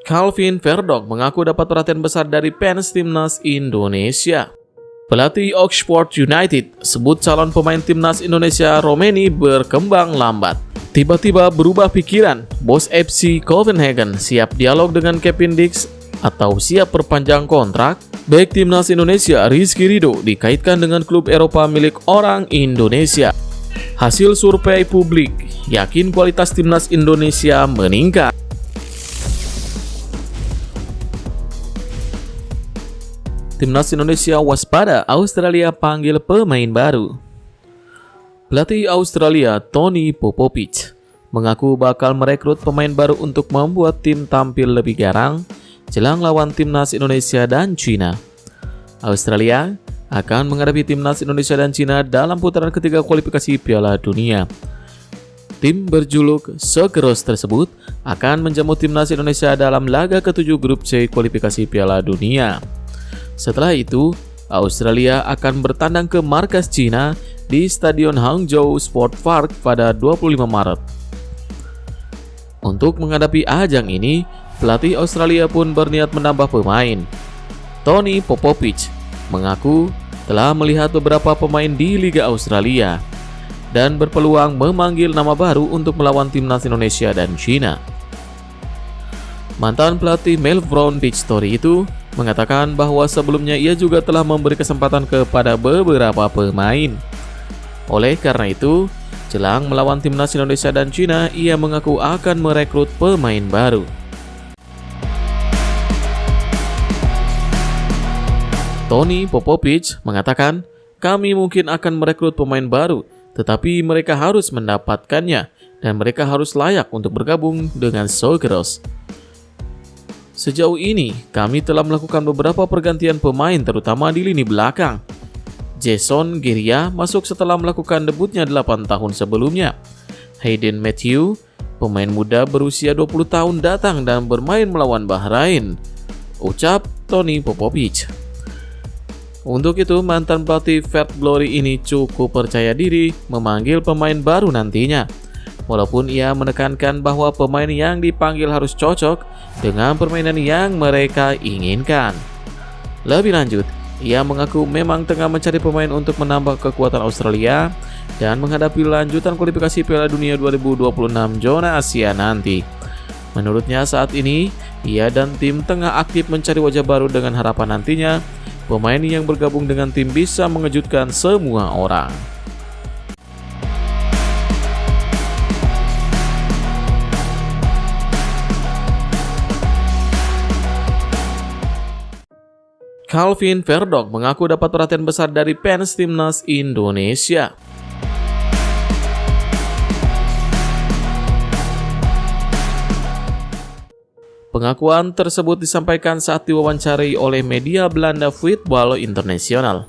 Calvin Verdonk mengaku dapat perhatian besar dari fans timnas Indonesia. Pelatih Oxford United sebut calon pemain timnas Indonesia Romeni berkembang lambat. Tiba-tiba berubah pikiran, bos FC Copenhagen siap dialog dengan Kevin Dix atau siap perpanjang kontrak. Bek timnas Indonesia Rizky Ridho dikaitkan dengan klub Eropa milik orang Indonesia. Hasil survei publik yakin kualitas timnas Indonesia meningkat. Timnas Indonesia waspada, Australia panggil pemain baru. Pelatih Australia Tony Popovic mengaku bakal merekrut pemain baru untuk membuat tim tampil lebih garang jelang lawan timnas Indonesia dan Cina. Australia akan menghadapi timnas Indonesia dan Cina dalam putaran ketiga kualifikasi Piala Dunia. Tim berjuluk Socceroos tersebut akan menjamu timnas Indonesia dalam laga ke-7 grup C kualifikasi Piala Dunia. Setelah itu, Australia akan bertandang ke markas Cina di Stadion Hangzhou Sport Park pada 25 Maret. Untuk menghadapi ajang ini, pelatih Australia pun berniat menambah pemain. Tony Popovic mengaku telah melihat beberapa pemain di Liga Australia dan berpeluang memanggil nama baru untuk melawan timnas Indonesia dan Cina. Mantan pelatih Melbourne Beach Story itu mengatakan bahwa sebelumnya ia juga telah memberi kesempatan kepada beberapa pemain. Oleh karena itu, jelang melawan timnas Indonesia dan Cina, ia mengaku akan merekrut pemain baru. Tony Popovic mengatakan, "Kami mungkin akan merekrut pemain baru, tetapi mereka harus mendapatkannya dan mereka harus layak untuk bergabung dengan Socceroos. Sejauh ini, kami telah melakukan beberapa pergantian pemain terutama di lini belakang. Jason Geria masuk setelah melakukan debutnya 8 tahun sebelumnya. Hayden Matthew, pemain muda berusia 20 tahun datang dan bermain melawan Bahrain," ucap Tony Popovic. Untuk itu, mantan pelatih Vert Glory ini cukup percaya diri memanggil pemain baru nantinya. Walaupun ia menekankan bahwa pemain yang dipanggil harus cocok dengan permainan yang mereka inginkan. Lebih lanjut, ia mengaku memang tengah mencari pemain untuk menambah kekuatan Australia dan menghadapi lanjutan kualifikasi Piala Dunia 2026 zona Asia nanti. Menurutnya saat ini, ia dan tim tengah aktif mencari wajah baru dengan harapan nantinya pemain yang bergabung dengan tim bisa mengejutkan semua orang. Calvin Verdonk mengaku dapat perhatian besar dari fans timnas Indonesia. Pengakuan tersebut disampaikan saat diwawancarai oleh media Belanda Voetbal International.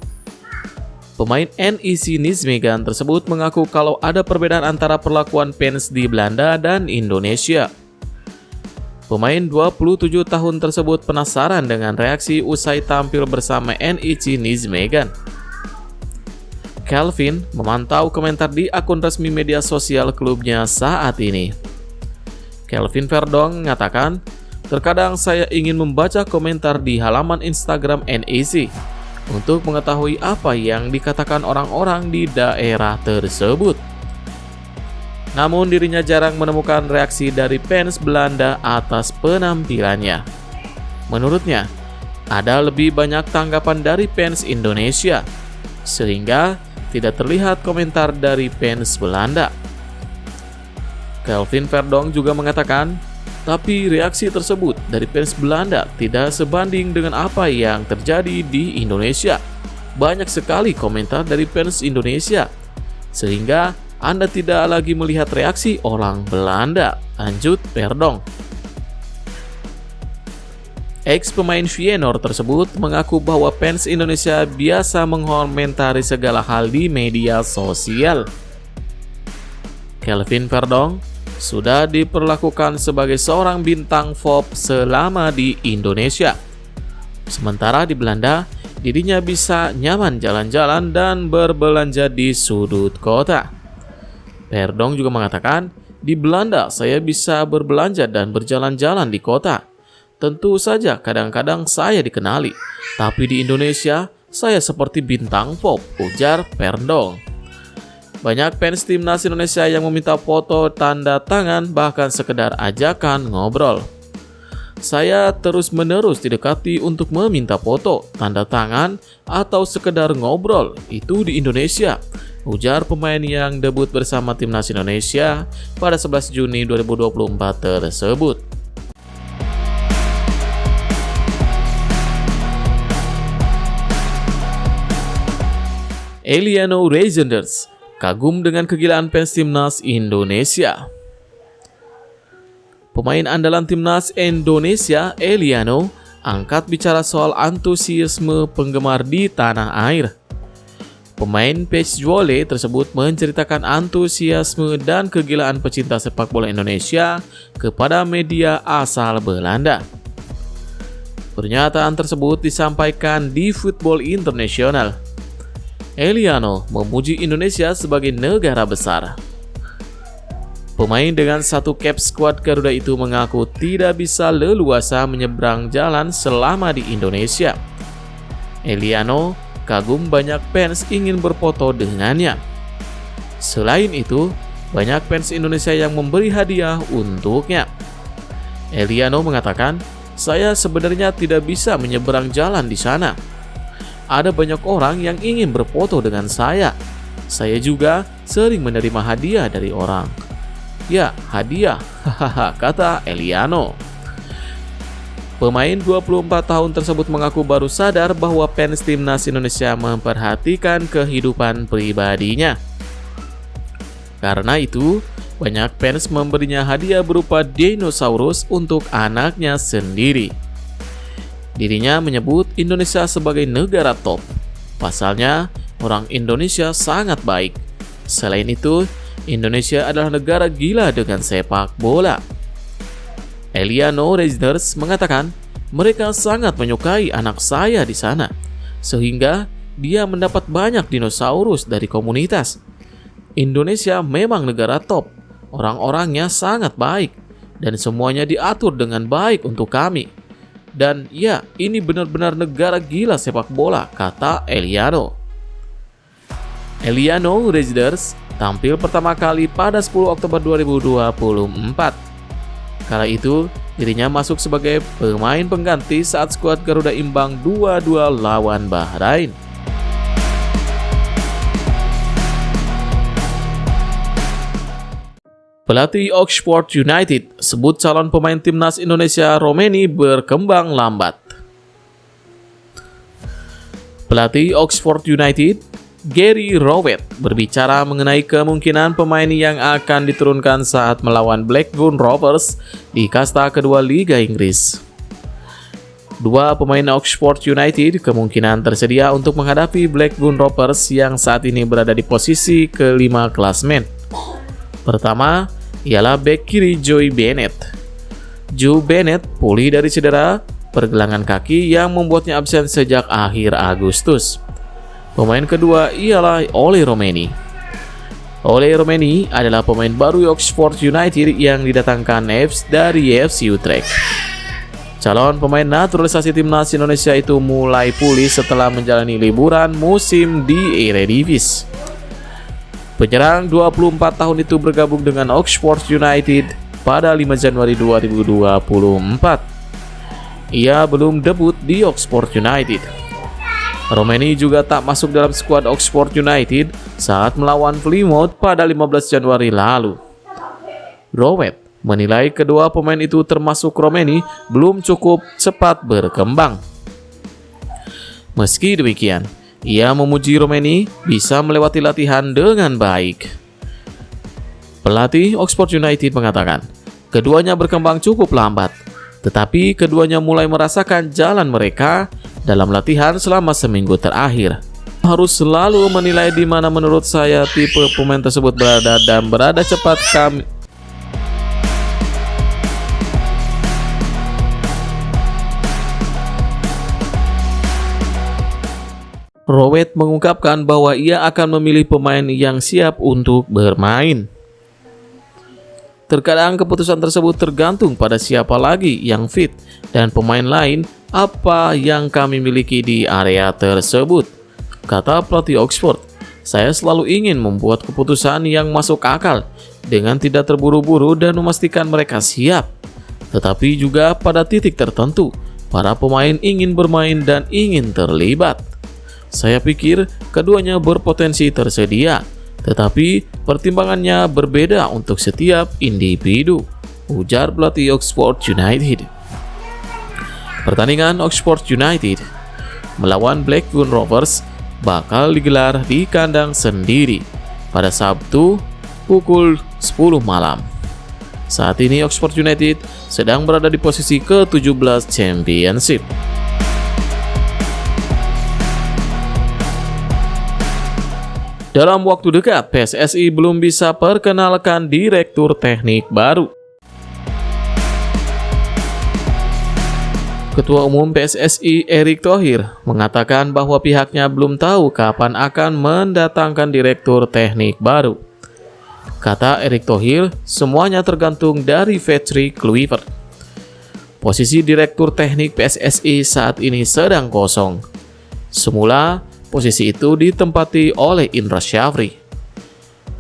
Pemain NEC Nijmegen tersebut mengaku kalau ada perbedaan antara perlakuan fans di Belanda dan Indonesia. Pemain 27 tahun tersebut penasaran dengan reaksi usai tampil bersama NEC Nijmegen. Calvin memantau komentar di akun resmi media sosial klubnya saat ini. Calvin Verdonk mengatakan, "Terkadang saya ingin membaca komentar di halaman Instagram NEC untuk mengetahui apa yang dikatakan orang-orang di daerah tersebut. Namun dirinya jarang menemukan reaksi dari fans Belanda atas penampilannya. Menurutnya, ada lebih banyak tanggapan dari fans Indonesia, sehingga tidak terlihat komentar dari fans Belanda." Calvin Verdonk juga mengatakan, "Tapi reaksi tersebut dari fans Belanda tidak sebanding dengan apa yang terjadi di Indonesia. Banyak sekali komentar dari fans Indonesia, sehingga Anda tidak lagi melihat reaksi orang Belanda," lanjut Verdonk. Ex pemain Feyenoord tersebut mengaku bahwa fans Indonesia biasa mengomentari segala hal di media sosial. Calvin Verdonk sudah diperlakukan sebagai seorang bintang pop selama di Indonesia. Sementara di Belanda, dirinya bisa nyaman jalan-jalan dan berbelanja di sudut kota. Verdonk juga mengatakan, "Di Belanda saya bisa berbelanja dan berjalan-jalan di kota. Tentu saja kadang-kadang saya dikenali, tapi di Indonesia saya seperti bintang pop, ujar Perndol. Banyak fans timnas Indonesia yang meminta foto tanda tangan, bahkan sekedar ajakan ngobrol. Saya terus-menerus didekati untuk meminta foto, tanda tangan, atau sekedar ngobrol, itu di Indonesia, ujar pemain yang debut bersama timnas Indonesia pada 11 Juni 2024 tersebut. Eliano Reijenders kagum dengan kegilaan fans timnas Indonesia. Pemain andalan timnas Indonesia, Eliano, angkat bicara soal antusiasme penggemar di tanah air. Pemain beach volley tersebut menceritakan antusiasme dan kegilaan pecinta sepak bola Indonesia kepada media asal Belanda. Pernyataan tersebut disampaikan di Football International. Eliano memuji Indonesia sebagai negara besar. Pemain dengan satu cap skuad Garuda itu mengaku tidak bisa leluasa menyeberang jalan selama di Indonesia. Eliano kagum banyak fans ingin berfoto dengannya. Selain itu, banyak fans Indonesia yang memberi hadiah untuknya. Eliano mengatakan, "Saya sebenarnya tidak bisa menyeberang jalan di sana. Ada banyak orang yang ingin berfoto dengan saya. Saya juga sering menerima hadiah dari orang." "Ya, hadiah," hahaha, kata Eliano. Pemain 24 tahun tersebut mengaku baru sadar bahwa fans timnas Indonesia memperhatikan kehidupan pribadinya. Karena itu, banyak fans memberinya hadiah berupa dinosaurus untuk anaknya sendiri. Dirinya menyebut Indonesia sebagai negara top. Pasalnya, orang Indonesia sangat baik. Selain itu, Indonesia adalah negara gila dengan sepak bola. Eliano Reijenders mengatakan, mereka sangat menyukai anak saya di sana, sehingga dia mendapat banyak dinosaurus dari komunitas. Indonesia memang negara top, orang-orangnya sangat baik, dan semuanya diatur dengan baik untuk kami. Dan ya, ini benar-benar negara gila sepak bola, kata Eliano. Eliano Reijenders tampil pertama kali pada 10 Oktober 2024. Kala itu, dirinya masuk sebagai pemain pengganti saat skuad Garuda imbang 2-2 lawan Bahrain. Pelatih Oxford United sebut calon pemain timnas Indonesia Romeni berkembang lambat. Pelatih Oxford United, Gary Rowett, berbicara mengenai kemungkinan pemain yang akan diturunkan saat melawan Blackburn Rovers di kasta kedua Liga Inggris. Dua pemain Oxford United kemungkinan tersedia untuk menghadapi Blackburn Rovers yang saat ini berada di posisi kelima klasemen. Pertama, ialah bek kiri Joe Bennett. Joe Bennett pulih dari cedera pergelangan kaki yang membuatnya absen sejak akhir Agustus. Pemain kedua ialah Ole Romeni. Ole Romeni adalah pemain baru Oxford United yang didatangkan dari FC Utrecht. Calon pemain naturalisasi timnas Indonesia itu mulai pulih setelah menjalani liburan musim di Eredivisie. Penyerang 24 tahun itu bergabung dengan Oxford United pada 5 Januari 2024. Ia belum debut di Oxford United. Romeni juga tak masuk dalam skuad Oxford United saat melawan Plymouth pada 15 Januari lalu. Rowett menilai kedua pemain itu termasuk Romeni belum cukup cepat berkembang. Meski demikian, ia memuji Romeni bisa melewati latihan dengan baik. Pelatih Oxford United mengatakan, keduanya berkembang cukup lambat, tetapi keduanya mulai merasakan jalan mereka dalam latihan selama seminggu terakhir. Harus selalu menilai di mana menurut saya tipe pemain tersebut berada dan berada cepat kami. Rowett mengungkapkan bahwa ia akan memilih pemain yang siap untuk bermain. Terkadang keputusan tersebut tergantung pada siapa lagi yang fit dan pemain lain apa yang kami miliki di area tersebut, kata pelatih Oxford. Saya selalu ingin membuat keputusan yang masuk akal dengan tidak terburu-buru dan memastikan mereka siap. Tetapi juga pada titik tertentu, para pemain ingin bermain dan ingin terlibat. Saya pikir keduanya berpotensi tersedia, tetapi pertimbangannya berbeda untuk setiap individu, ujar pelatih Oxford United. Pertandingan Oxford United melawan Blackburn Rovers bakal digelar di kandang sendiri pada Sabtu pukul 10 malam. Saat ini Oxford United sedang berada di posisi ke-17 Championship. Dalam waktu dekat, PSSI belum bisa perkenalkan direktur teknik baru. Ketua Umum PSSI Erick Thohir mengatakan bahwa pihaknya belum tahu kapan akan mendatangkan direktur teknik baru. Kata Erick Thohir, semuanya tergantung dari Patrick Kluivert. Posisi direktur teknik PSSI saat ini sedang kosong. Semula, posisi itu ditempati oleh Indra Syafri.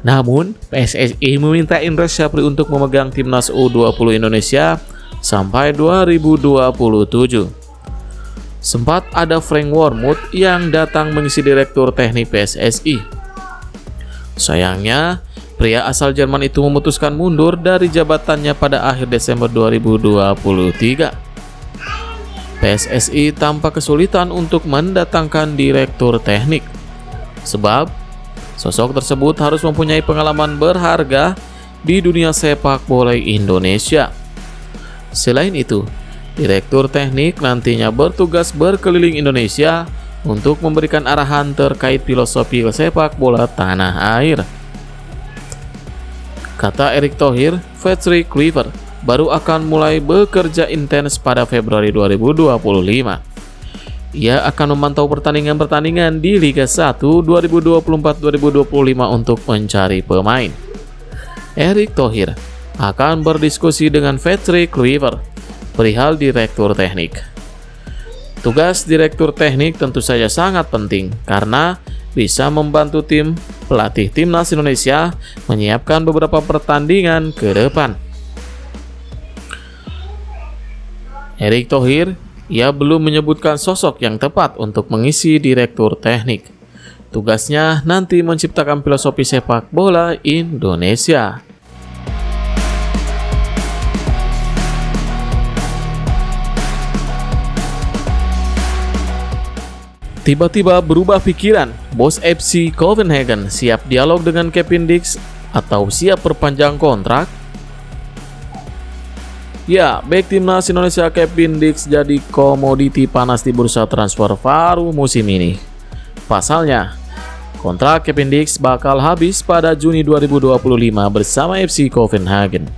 Namun, PSSI meminta Indra Syafri untuk memegang timnas U20 Indonesia sampai 2027. Sempat ada Frank Wormuth yang datang mengisi direktur teknik PSSI. Sayangnya, pria asal Jerman itu memutuskan mundur dari jabatannya pada akhir Desember 2023. PSSI tampak kesulitan untuk mendatangkan direktur teknik, sebab sosok tersebut harus mempunyai pengalaman berharga di dunia sepak bola Indonesia. Selain itu, direktur teknik nantinya bertugas berkeliling Indonesia untuk memberikan arahan terkait filosofi sepak bola tanah air. Kata Erick Thohir, Patrick Kluivert baru akan mulai bekerja intens pada Februari 2025. Ia akan memantau pertandingan-pertandingan di Liga 1 2024-2025 untuk mencari pemain. Erick Thohir akan berdiskusi dengan Patrick Kluivert perihal direktur teknik. Tugas direktur teknik tentu saja sangat penting karena bisa membantu tim pelatih timnas Indonesia menyiapkan beberapa pertandingan ke depan. Erick Thohir, ia belum menyebutkan sosok yang tepat untuk mengisi direktur teknik. Tugasnya nanti menciptakan filosofi sepak bola Indonesia. Tiba-tiba berubah pikiran, bos FC Copenhagen siap dialog dengan Kevin Dix atau siap perpanjang kontrak? Ya, bek timnas Indonesia Kevin Dix jadi komoditi panas di bursa transfer baru musim ini. Pasalnya, kontrak Kevin Dix bakal habis pada Juni 2025 bersama FC Copenhagen.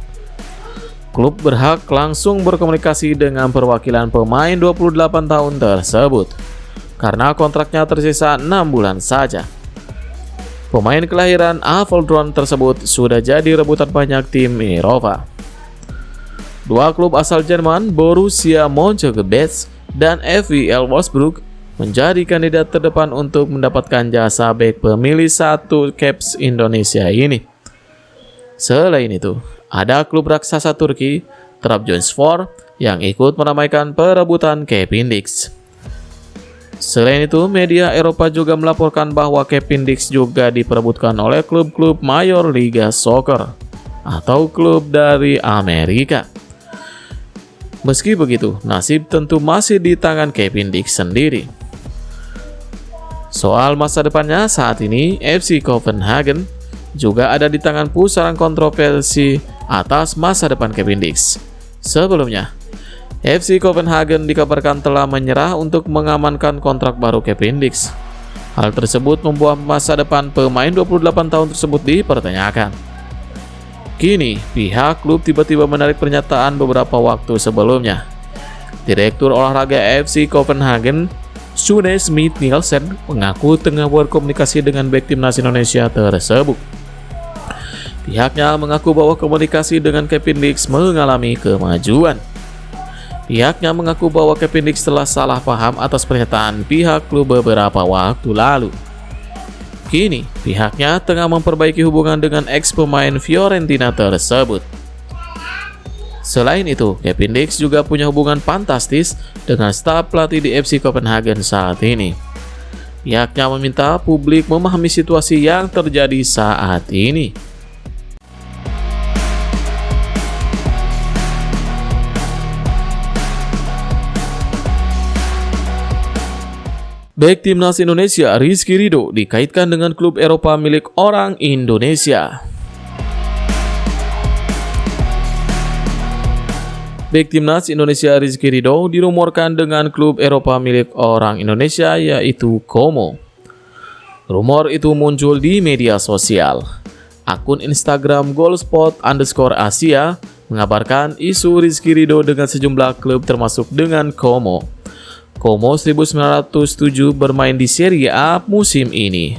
Klub berhak langsung berkomunikasi dengan perwakilan pemain 28 tahun tersebut, karena kontraknya tersisa 6 bulan saja. Pemain kelahiran Apeldoorn tersebut sudah jadi rebutan banyak tim Eropa. Dua klub asal Jerman, Borussia Mönchengladbach dan VfL Wolfsburg, menjadi kandidat terdepan untuk mendapatkan jasa bek pemilih satu Caps Indonesia ini. Selain itu, ada klub raksasa Turki, Trabzonspor, yang ikut meramaikan perebutan Kevin Dix. Selain itu, media Eropa juga melaporkan bahwa Kevin Dix juga diperebutkan oleh klub-klub Major Liga Soccer atau klub dari Amerika. Meski begitu, nasib tentu masih di tangan Kevin Dix sendiri. Soal masa depannya saat ini, FC Copenhagen juga ada di tangan pusaran kontroversi atas masa depan Kevin Dix. Sebelumnya, FC Copenhagen dikabarkan telah menyerah untuk mengamankan kontrak baru Kevin Dix. Hal tersebut membuat masa depan pemain 28 tahun tersebut dipertanyakan. Kini, pihak klub tiba-tiba menarik pernyataan beberapa waktu sebelumnya. Direktur olahraga FC Copenhagen, Sune Smith Nielsen, mengaku tengah berkomunikasi dengan bek timnas Indonesia tersebut. Pihaknya mengaku bahwa komunikasi dengan Kevin Dix mengalami kemajuan. Pihaknya mengaku bahwa Kevin Dix telah salah paham atas pernyataan pihak klub beberapa waktu lalu. Kini, pihaknya tengah memperbaiki hubungan dengan ex-pemain Fiorentina tersebut. Selain itu, Kevin Dix juga punya hubungan fantastis dengan staf pelatih di FC Copenhagen saat ini. Pihaknya meminta publik memahami situasi yang terjadi saat ini. Bek timnas Indonesia Rizky Ridho dikaitkan dengan klub Eropa milik orang Indonesia. Bek timnas Indonesia Rizky Ridho dirumorkan dengan klub Eropa milik orang Indonesia yaitu Como. Rumor itu muncul di media sosial. Akun Instagram goalspot_Asia mengabarkan isu Rizky Ridho dengan sejumlah klub termasuk dengan Como. Como 1907 bermain di Serie A musim ini.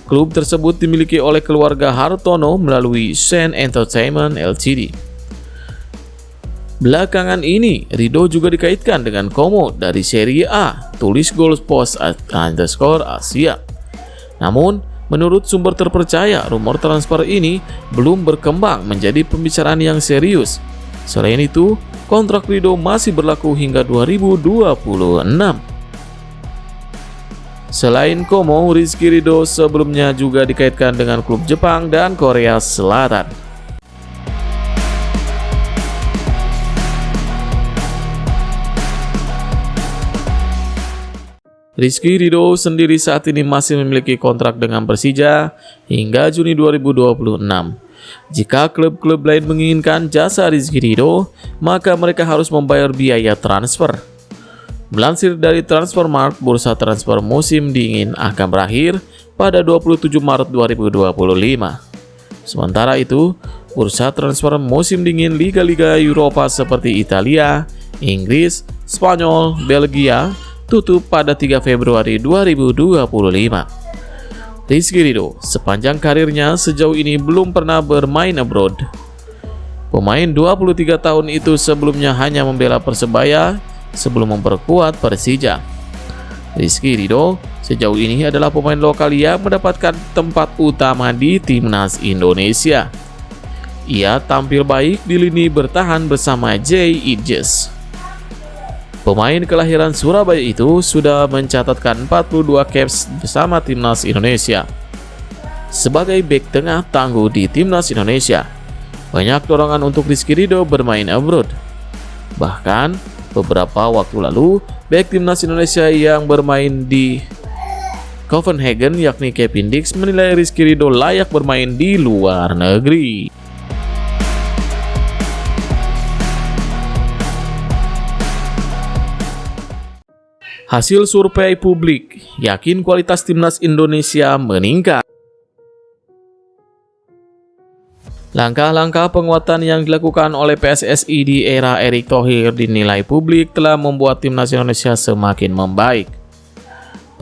Klub tersebut dimiliki oleh keluarga Hartono melalui Sen Entertainment Ltd. Belakangan ini, Ridho juga dikaitkan dengan Como dari Serie A, tulis goalspot_Asia. Namun, menurut sumber terpercaya, rumor transfer ini belum berkembang menjadi pembicaraan yang serius. Selain itu, kontrak Ridho masih berlaku hingga 2026. Selain Como, Rizky Ridho sebelumnya juga dikaitkan dengan klub Jepang dan Korea Selatan. Rizky Ridho sendiri saat ini masih memiliki kontrak dengan Persija hingga Juni 2026. Jika klub-klub lain menginginkan jasa Rizky Ridho, maka mereka harus membayar biaya transfer. Melansir dari Transfermarkt, bursa transfer musim dingin akan berakhir pada 27 Maret 2025. Sementara itu, bursa transfer musim dingin liga-liga Eropa seperti Italia, Inggris, Spanyol, Belgia tutup pada 3 Februari 2025. Rizky Ridho sepanjang karirnya sejauh ini belum pernah bermain abroad. Pemain 23 tahun itu sebelumnya hanya membela Persebaya sebelum memperkuat Persija. Rizky Ridho sejauh ini adalah pemain lokal yang mendapatkan tempat utama di timnas Indonesia. Ia tampil baik di lini bertahan bersama Jay Idjes. Pemain kelahiran Surabaya itu sudah mencatatkan 42 caps bersama timnas Indonesia. Sebagai bek tengah tangguh di timnas Indonesia, banyak dorongan untuk Rizky Ridho bermain abroad. Bahkan, beberapa waktu lalu, bek timnas Indonesia yang bermain di Copenhagen yakni Kevin Dix menilai Rizky Ridho layak bermain di luar negeri. Hasil survei publik yakin kualitas timnas Indonesia meningkat. Langkah-langkah penguatan yang dilakukan oleh PSSI di era Erick Thohir dinilai publik telah membuat timnas Indonesia semakin membaik.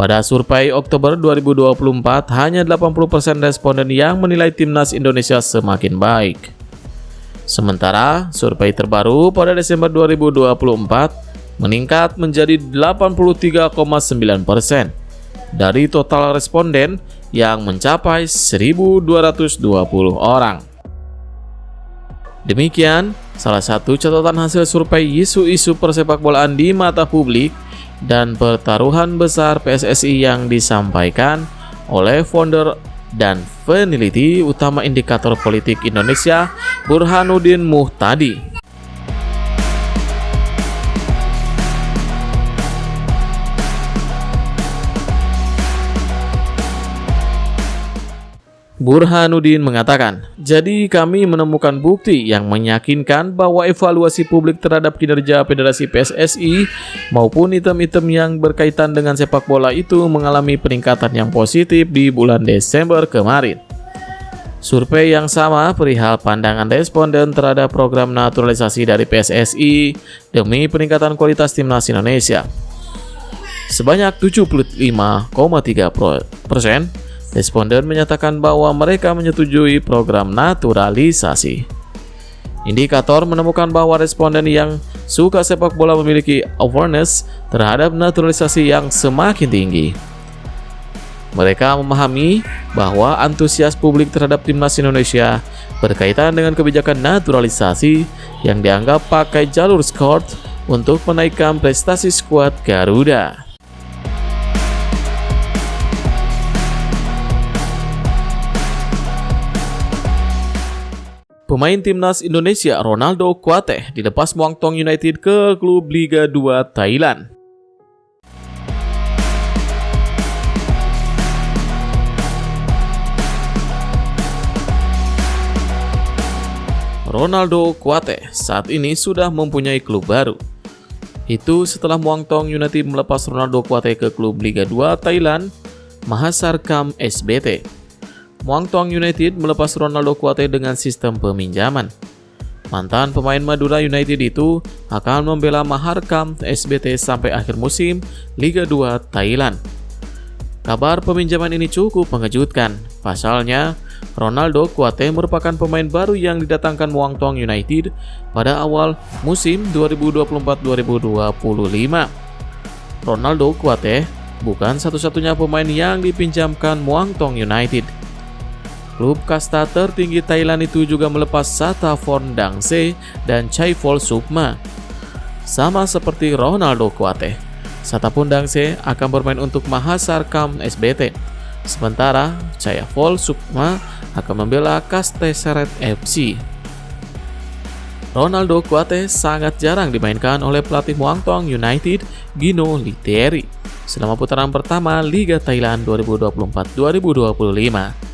Pada survei Oktober 2024, hanya 80% responden yang menilai timnas Indonesia semakin baik. Sementara, survei terbaru pada Desember 2024 meningkat menjadi 83,9% dari total responden yang mencapai 1.220 orang. Demikian salah satu catatan hasil survei isu-isu persepakbolaan di mata publik dan pertaruhan besar PSSI yang disampaikan oleh founder dan peneliti utama Indikator Politik Indonesia Burhanuddin Muhtadi. Burhanuddin mengatakan, jadi kami menemukan bukti yang meyakinkan bahwa evaluasi publik terhadap kinerja Federasi PSSI maupun item-item yang berkaitan dengan sepak bola itu mengalami peningkatan yang positif di bulan Desember kemarin. Survei yang sama perihal pandangan responden terhadap program naturalisasi dari PSSI demi peningkatan kualitas timnas Indonesia. Sebanyak 75,3% Responden menyatakan bahwa mereka menyetujui program naturalisasi. Indikator menemukan bahwa responden yang suka sepak bola memiliki awareness terhadap naturalisasi yang semakin tinggi. Mereka memahami bahwa antusias publik terhadap timnas Indonesia berkaitan dengan kebijakan naturalisasi yang dianggap pakai jalur skor untuk menaikkan prestasi skuad Garuda. Pemain timnas Indonesia Ronaldo Kuateh dilepas Muangthong United ke klub Liga 2 Thailand. Ronaldo Kuateh saat ini sudah mempunyai klub baru. Itu setelah Muangthong United melepas Ronaldo Kuateh ke klub Liga 2 Thailand, Mahasarkham SBT. Muangthong United melepas Ronaldo Kuateh dengan sistem peminjaman. Mantan pemain Madura United itu akan membela Mahasarkham SBT sampai akhir musim Liga 2 Thailand. Kabar peminjaman ini cukup mengejutkan. Pasalnya, Ronaldo Kuateh merupakan pemain baru yang didatangkan Muangthong United pada awal musim 2024-2025. Ronaldo Kuateh bukan satu-satunya pemain yang dipinjamkan Muangthong United. Klub kasta tertinggi Thailand itu juga melepas Sataphorn Dangse dan Chaifol Sukma. Sama seperti Ronaldo Kuateh, Sataphorn Dangse akan bermain untuk Mahasarkham SBT, sementara Chaifol Sukma akan membela Kasteseret FC. Ronaldo Kuateh sangat jarang dimainkan oleh pelatih Muangthong United, Gino Literi, selama putaran pertama Liga Thailand 2024-2025.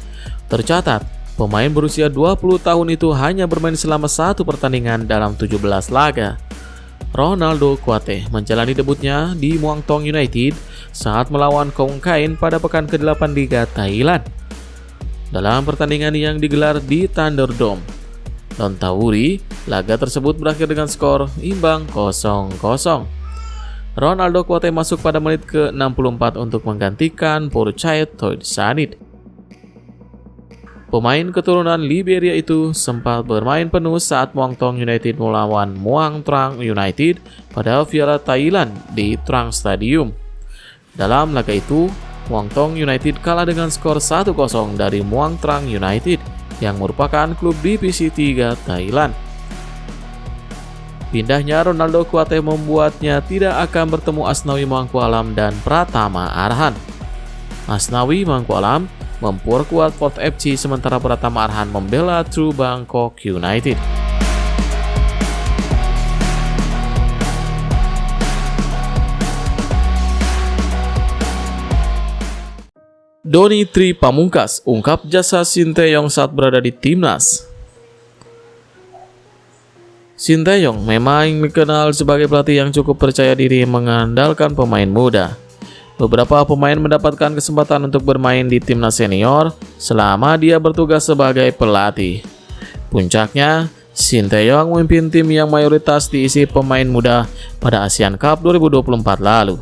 Tercatat, pemain berusia 20 tahun itu hanya bermain selama satu pertandingan dalam 17 laga. Ronaldo Kuateh menjalani debutnya di Muangthong United saat melawan Khon Kaen pada pekan ke-8 Liga Thailand. Dalam pertandingan yang digelar di Thunderdome, Lontauri, laga tersebut berakhir dengan skor imbang 0-0. Ronaldo Kuateh masuk pada menit ke-64 untuk menggantikan Porchait Toisanit. Pemain keturunan Liberia itu sempat bermain penuh saat Muangthong United melawan Muang Trang United pada Viara Thailand di Trang Stadium. Dalam laga itu, Muangthong United kalah dengan skor 1-0 dari Muang Trang United yang merupakan klub divisi 3 Thailand. Pindahnya Ronaldo Kuateh membuatnya tidak akan bertemu Asnawi Mangkualam dan Pratama Arhan. Asnawi Mangkualam memperkuat Port FC sementara Pratama Arhan membela True Bangkok United. Donny Tri Pamungkas ungkap jasa Sinteyong saat berada di timnas. Sinteyong memang dikenal sebagai pelatih yang cukup percaya diri mengandalkan pemain muda. Beberapa pemain mendapatkan kesempatan untuk bermain di timnas senior selama dia bertugas sebagai pelatih. Puncaknya, Sinteyong memimpin tim yang mayoritas diisi pemain muda pada Asian Cup 2024 lalu.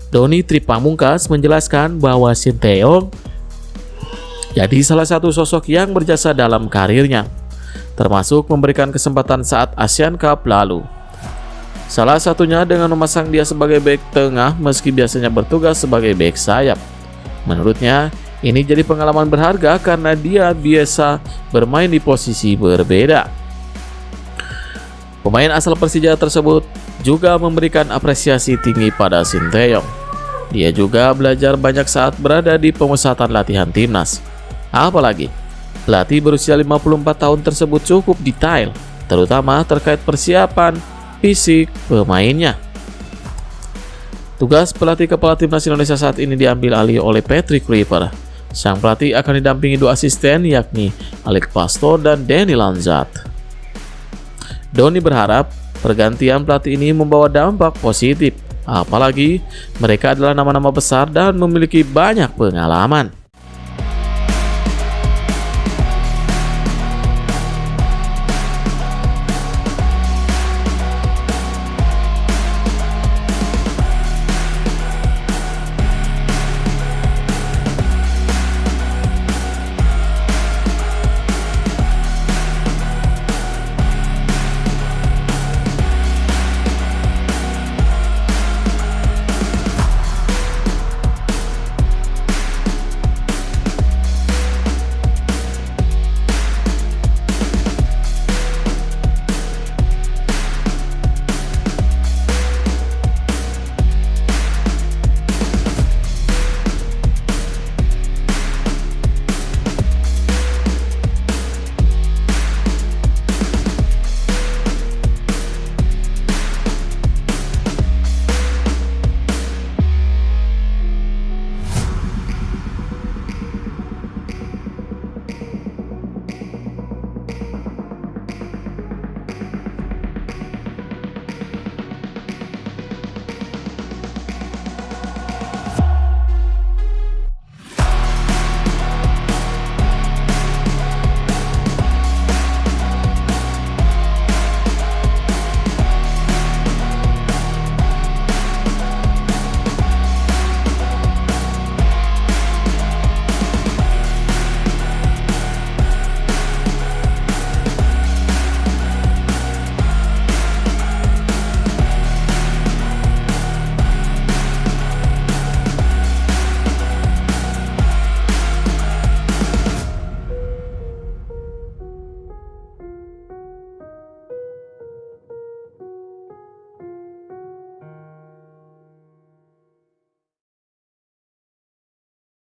Donny Tri Pamungkas menjelaskan bahwa Sinteyong jadi salah satu sosok yang berjasa dalam karirnya, termasuk memberikan kesempatan saat Asian Cup lalu. Salah satunya dengan memasang dia sebagai bek tengah meski biasanya bertugas sebagai bek sayap. Menurutnya, ini jadi pengalaman berharga karena dia biasa bermain di posisi berbeda. Pemain asal Persija tersebut juga memberikan apresiasi tinggi pada Sinteyong. Dia juga belajar banyak saat berada di pemusatan latihan timnas. Apalagi, pelatih berusia 54 tahun tersebut cukup detail, terutama terkait persiapan fisik pemainnya. Tugas pelatih kepala timnas Indonesia saat ini diambil alih oleh Patrick Kluivert. Sang pelatih akan didampingi dua asisten yakni Alec Pastor dan Danny Lanzat. Donny berharap pergantian pelatih ini membawa dampak positif, apalagi mereka adalah nama-nama besar dan memiliki banyak pengalaman.